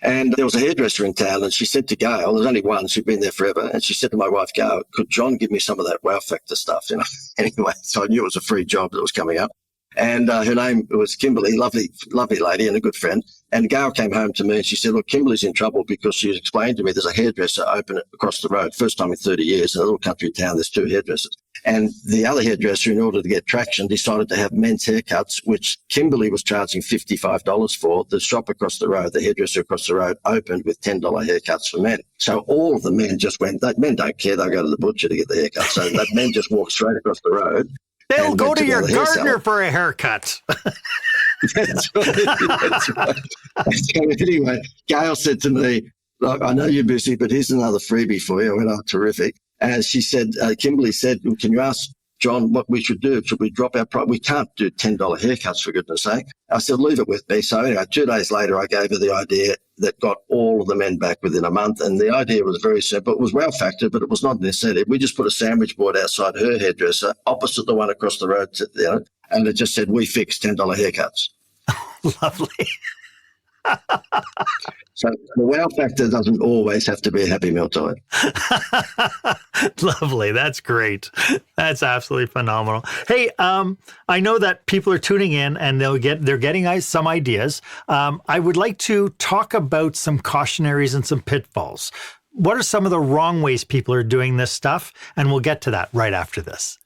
And there was a hairdresser in town, and she said to Gail, there's only one, she'd been there forever, and she said to my wife, Gail, could John give me some of that wow factor stuff? Anyway, so I knew it was a free job that was coming up. And her name was Kimberly, lovely lady and a good friend. And Gail came home to me and she said, look, Kimberly's in trouble because she explained to me there's a hairdresser open across the road, first time in 30 years, in a little country town, there's 2 hairdressers. And the other hairdresser, in order to get traction, decided to have men's haircuts, which Kimberly was charging $55 for. The shop across the road, the hairdresser across the road, opened with $10 haircuts for men. So all of the men just went, men don't care, they'll go to the butcher to get the haircut. So that men just walked straight across the road. They'll go to your gardener for a haircut. That's right. So anyway, Gail said to me, look, I know you're busy, but here's another freebie for you. I went, oh, terrific. And she said, Kimberly said, can you ask John what we should do? Should we drop our price? We can't do $10 haircuts, for goodness sake. I said, leave it with me. So anyway, 2 days later, I gave her the idea that got all of the men back within a month. And the idea was very simple. It was wow factor, but it was not an incentive. We just put a sandwich board outside her hairdresser, opposite the one across the road, and it just said, we fix $10 haircuts. Lovely. So the wow factor doesn't always have to be a Happy Meal toy. Lovely. That's great. That's absolutely phenomenal. Hey, I know that people are tuning in and they're getting some ideas. I would like to talk about some cautionaries and some pitfalls. What are some of the wrong ways people are doing this stuff? And we'll get to that right after this.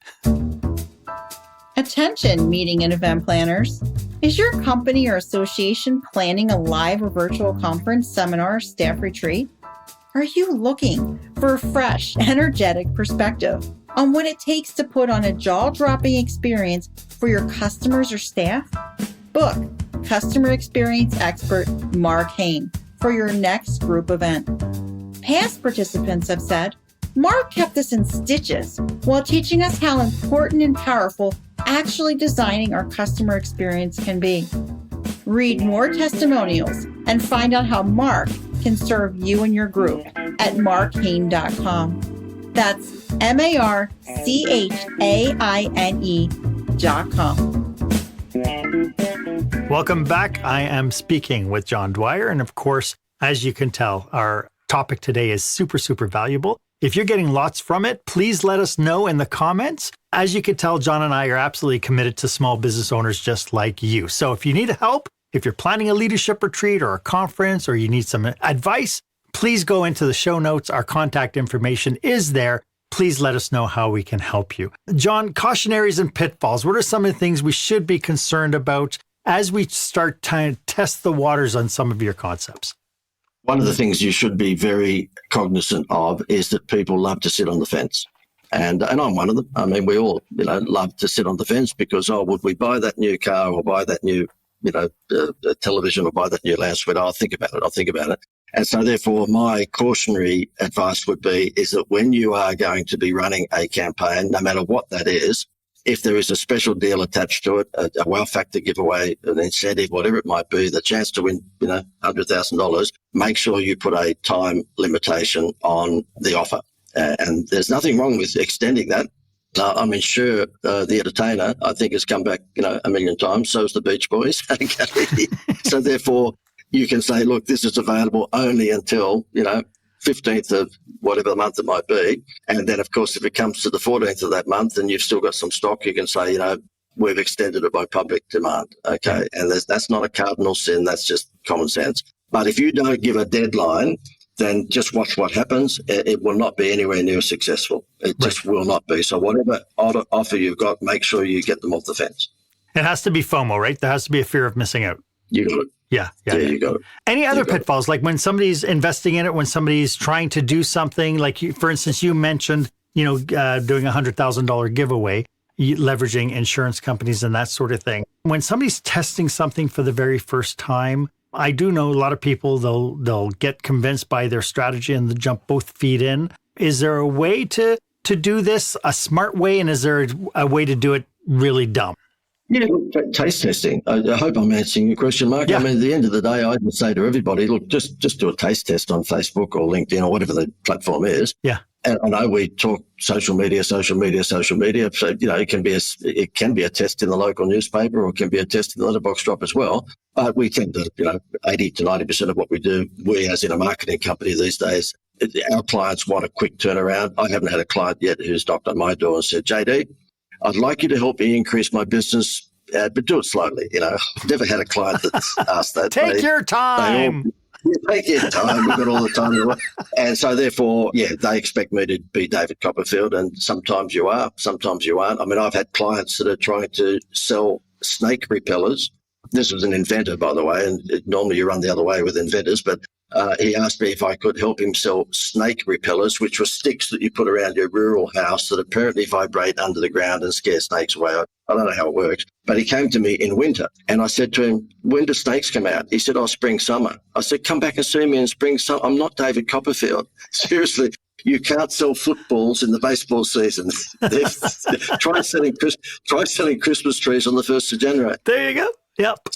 Attention, meeting and event planners. Is your company or association planning a live or virtual conference, seminar, staff retreat? Are you looking for a fresh, energetic perspective on what it takes to put on a jaw-dropping experience for your customers or staff? Book customer experience expert Marc Haine for your next group event. Past participants have said, Marc kept us in stitches while teaching us how important and powerful actually designing our customer experience can be. Read more testimonials and find out how Marc can serve you and your group at marchaine.com. That's marchaine.com. Welcome back. I am speaking with John Dwyer. And of course, as you can tell, our topic today is super, super valuable. If you're getting lots from it, please let us know in the comments. As you can tell, John and I are absolutely committed to small business owners just like you. So if you need help, if you're planning a leadership retreat or a conference, or you need some advice, please go into the show notes. Our contact information is there. Please let us know how we can help you. John, cautionaries and pitfalls. What are some of the things we should be concerned about as we start trying to test the waters on some of your concepts? One of the things you should be very cognizant of is that people love to sit on the fence. And I'm one of them. I mean, we all, love to sit on the fence because, would we buy that new car or buy that new, television or buy that new lounge suite? I'll think about it. And so therefore, my cautionary advice would be is that when you are going to be running a campaign, no matter what that is, if there is a special deal attached to it, a wow factor giveaway, an incentive, whatever it might be, the chance to win, $100,000, make sure you put a time limitation on the offer. And there's nothing wrong with extending that. Sure, the entertainer, I think, has come back, a million times. So's the Beach Boys. So therefore, you can say, look, this is available only until, 15th of whatever the month it might be. And then, of course, if it comes to the 14th of that month and you've still got some stock, you can say, we've extended it by public demand. Okay. And that's not a cardinal sin. That's just common sense. But if you don't give a deadline, then just watch what happens. It will not be anywhere near successful. It just will not be. So whatever offer you've got, make sure you get them off the fence. It has to be FOMO, right? There has to be a fear of missing out. You got it. Yeah, you got it. Any other pitfalls, like when somebody's investing in it, when somebody's trying to do something, like for instance, you mentioned, doing a $100,000 giveaway, leveraging insurance companies and that sort of thing. When somebody's testing something for the very first time, I do know a lot of people, they'll get convinced by their strategy and they'll jump both feet in. Is there a way to do this, a smart way, and is there a way to do it really dumb? Yeah, look, taste testing. I hope I'm answering your question, Mark. Yeah. I mean, at the end of the day, I would say to everybody, look, just do a taste test on Facebook or LinkedIn or whatever the platform is. Yeah. And I know we talk social media. So, it can be a test in the local newspaper or it can be a test in the letterbox drop as well. But we tend to, 80 to 90% of what we do, we as in a marketing company these days, our clients want a quick turnaround. I haven't had a client yet who's knocked on my door and said, JD, I'd like you to help me increase my business, but do it slowly. I've never had a client that's asked that. Take your time. Take your time. We've got all the time. And so therefore, they expect me to be David Copperfield, and sometimes you are, sometimes you aren't. I mean, I've had clients that are trying to sell snake repellers. This was an inventor, by the way, and normally you run the other way with inventors, but he asked me if I could help him sell snake repellers, which were sticks that you put around your rural house that apparently vibrate under the ground and scare snakes away. I don't know how it works, but he came to me in winter and I said to him, when do snakes come out? He said, spring, summer. I said, come back and see me in spring, summer. I'm not David Copperfield. Seriously, you can't sell footballs in the baseball season. Try selling Christmas trees on the 1st of January. There you go. Yep.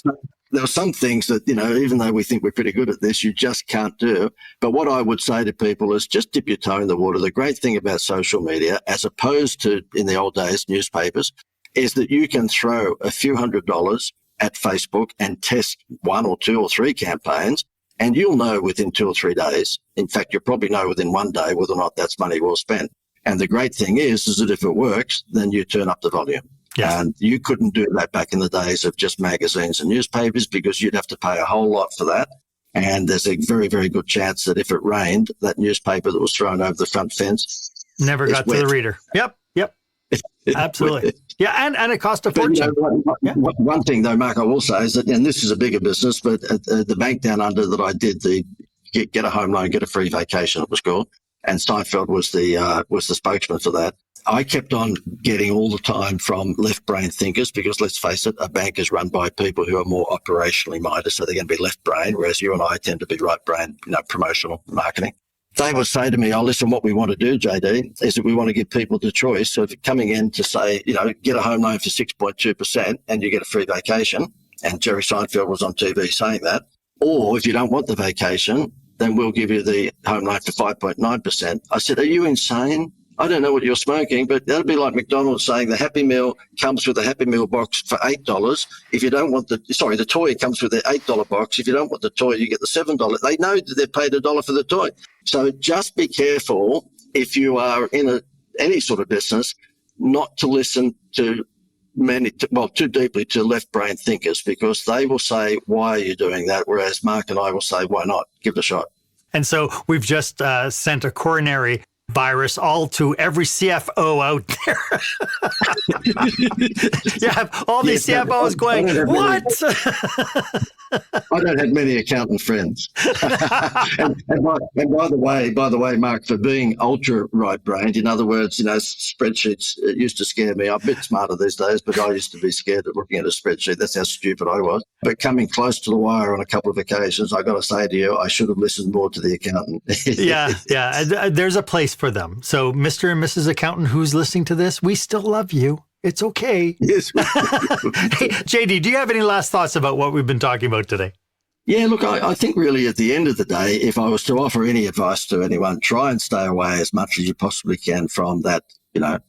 There are some things that, even though we think we're pretty good at this, you just can't do. But what I would say to people is just dip your toe in the water. The great thing about social media, as opposed to in the old days, newspapers, is that you can throw a few $100s at Facebook and test 1 or 2 or 3 campaigns, and you'll know within 2 or 3 days. In fact, you'll probably know within 1 day whether or not that's money well spent. And the great thing is that if it works, then you turn up the volume. Yes. And you couldn't do that back in the days of just magazines and newspapers because you'd have to pay a whole lot for that. And there's a very, very good chance that if it rained, that newspaper that was thrown over the front fence never got to the reader. Yep. Absolutely. Yeah, and it cost a But, fortune. One thing though, Mark, I will say is that, and this is a bigger business, but the bank down under that I did the get a home loan, get a free vacation, it was called, and Seinfeld was the spokesman for that. I kept on getting all the time from left brain thinkers because, let's face it, a bank is run by people who are more operationally minded, so they're going to be left brain, whereas you and I tend to be right brain, promotional marketing. They would say to me, "Oh, listen, what we want to do, JD, is that we want to give people the choice of coming in to say, get a home loan for 6.2% and you get a free vacation." And Jerry Seinfeld was on TV saying that. Or if you don't want the vacation, then we'll give you the home loan for 5.9%. I said, "Are you insane? I don't know what you're smoking, but that'll be like McDonald's saying the Happy Meal comes with a Happy Meal box for $8. If you don't want the toy comes with the $8 box. If you don't want the toy, you get the $7. They know that they've paid $1 for the toy. So just be careful if you are in any sort of business, not to listen to too deeply to left brain thinkers, because they will say, "Why are you doing that?" Whereas Mark and I will say, "Why not? Give it a shot." And so we've just sent a coronary virus all to every CFO out there. You have all these CFOs going, "What?" I don't have many accountant friends. and by the way, Mark, for being ultra right-brained, in other words, spreadsheets used to scare me. I'm a bit smarter these days, but I used to be scared of looking at a spreadsheet. That's how stupid I was. But coming close to the wire on a couple of occasions, I got to say to you, I should have listened more to the accountant. Yeah. There's a place for them. So Mr. and Mrs. Accountant who's listening to this, we still love you. It's okay. Yes. Hey, JD, do you have any last thoughts about what we've been talking about today? Yeah, look, I think really at the end of the day, if I was to offer any advice to anyone, try and stay away as much as you possibly can from that,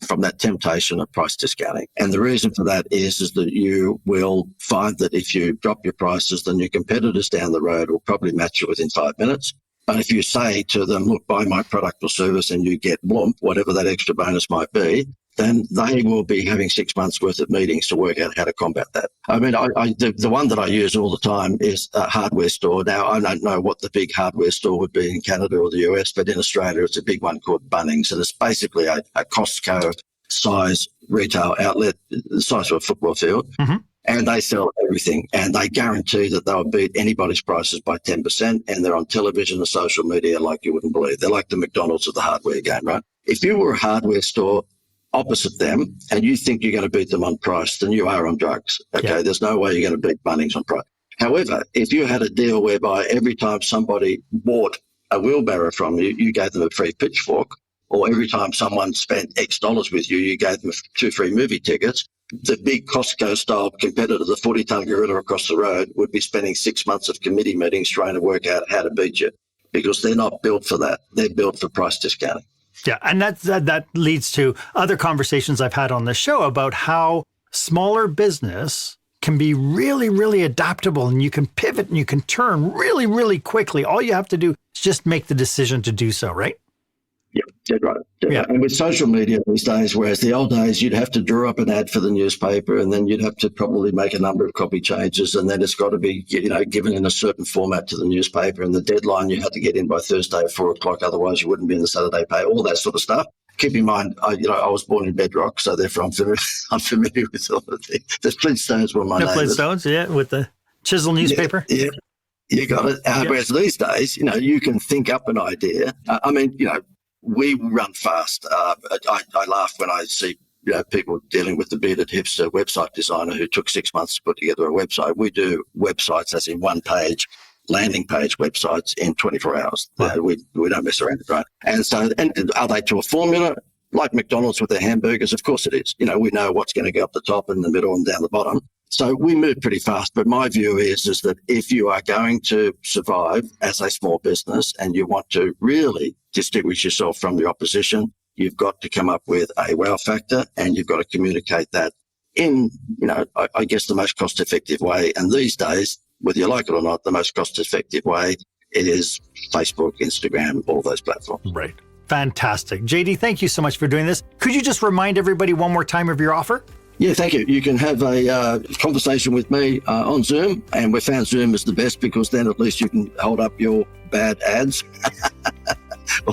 from that temptation of price discounting. And the reason for that is that you will find that if you drop your prices, then your competitors down the road will probably match you within 5 minutes. But if you say to them, "Look, buy my product or service and you get Bloomp," whatever that extra bonus might be, then they will be having 6 months worth of meetings to work out how to combat that. I mean, the one that I use all the time is a hardware store. Now, I don't know what the big hardware store would be in Canada or the US, but in Australia, it's a big one called Bunnings, and it's basically a Costco size retail outlet, the size of a football field. Mm-hmm. And they sell everything, and they guarantee that they'll beat anybody's prices by 10%, and they're on television and social media like you wouldn't believe. They're like the McDonald's of the hardware game, right? If you were a hardware store opposite them and you think you're going to beat them on price, then you are on drugs. Okay, yeah. There's no way you're going to beat Bunnings on price. However, if you had a deal whereby every time somebody bought a wheelbarrow from you, you gave them a free pitchfork, or every time someone spent X dollars with you, you gave them 2 free movie tickets, the big Costco-style competitor, the 40-ton gorilla across the road, would be spending 6 months of committee meetings trying to work out how to beat you, because they're not built for that. They're built for price discounting. Yeah, and that leads to other conversations I've had on this show about how smaller business can be really, really adaptable, and you can pivot and you can turn really, really quickly. All you have to do is just make the decision to do so, right? Yeah, dead right. Yeah. And with social media these days, whereas the old days, you'd have to draw up an ad for the newspaper, and then you'd have to probably make a number of copy changes, and then it's got to be, given in a certain format to the newspaper, and the deadline you had to get in by Thursday at 4:00, otherwise you wouldn't be in the Saturday pay, all that sort of stuff. Keep in mind, I was born in Bedrock, so therefore I'm familiar with all of the Flintstones were my neighbours. Flintstones, yeah, with the chisel newspaper. Yeah, you got it. Whereas these days, you can think up an idea. We run fast. I laugh when I see people dealing with the bearded hipster website designer who took 6 months to put together a website. We do websites, as in one-page, landing page websites in 24 hours. Wow. We don't mess around, right? And so, and are they to a formula like McDonald's with their hamburgers? Of course it is. We know what's going to go up the top and the middle and down the bottom. So we move pretty fast. But my view is that if you are going to survive as a small business and you want to really distinguish yourself from the opposition, you've got to come up with a wow factor, and you've got to communicate that in, I guess, the most cost-effective way. And these days, whether you like it or not, the most cost-effective way is Facebook, Instagram, all those platforms. Right. Fantastic. JD, thank you so much for doing this. Could you just remind everybody one more time of your offer? Yeah, thank you. You can have a conversation with me on Zoom, and we found Zoom is the best because then at least you can hold up your bad ads.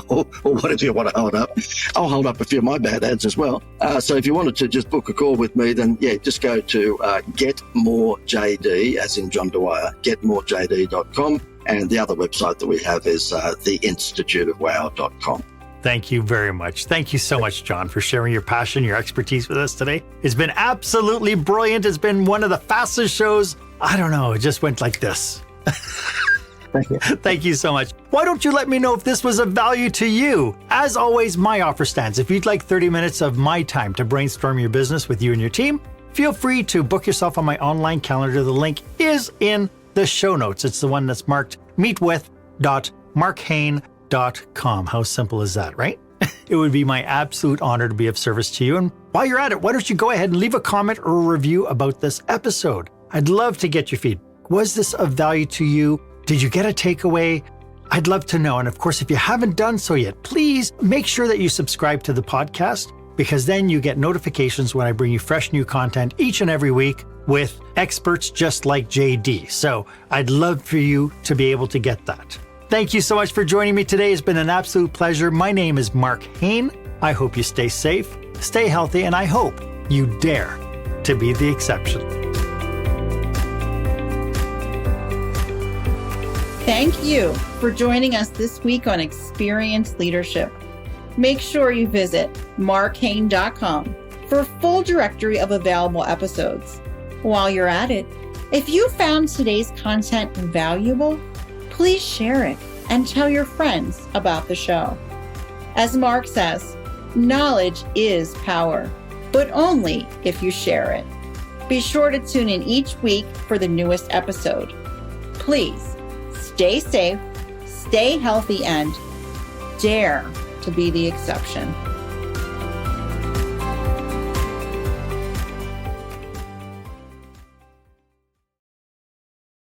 or whatever you want to hold up. I'll hold up a few of my bad ads as well. So if you wanted to just book a call with me, then just go to getmorejd, as in John Dwyer, getmorejd.com. And the other website that we have is theinstituteofwow.com. Thank you very much. Thank you so much, John, for sharing your passion, your expertise with us today. It's been absolutely brilliant. It's been one of the fastest shows. I don't know. It just went like this. Thank you. Thank you so much. Why don't you let me know if this was of value to you? As always, my offer stands. If you'd like 30 minutes of my time to brainstorm your business with you and your team, feel free to book yourself on my online calendar. The link is in the show notes. It's the one that's marked meetwith.marchaine.com. How simple is that, right? It would be my absolute honor to be of service to you. And while you're at it, why don't you go ahead and leave a comment or a review about this episode? I'd love to get your feedback. Was this of value to you? Did you get a takeaway? I'd love to know. And of course, if you haven't done so yet, please make sure that you subscribe to the podcast, because then you get notifications when I bring you fresh new content each and every week with experts just like JD. So I'd love for you to be able to get that. Thank you so much for joining me today. It's been an absolute pleasure. My name is Marc Haine. I hope you stay safe, stay healthy, and I hope you dare to be the exception. Thank you for joining us this week on Experience Leadership. Make sure you visit marchaine.com for a full directory of available episodes. While you're at it, if you found today's content valuable, please share it and tell your friends about the show. As Marc says, knowledge is power, but only if you share it. Be sure to tune in each week for the newest episode. Please stay safe, stay healthy, and dare to be the exception.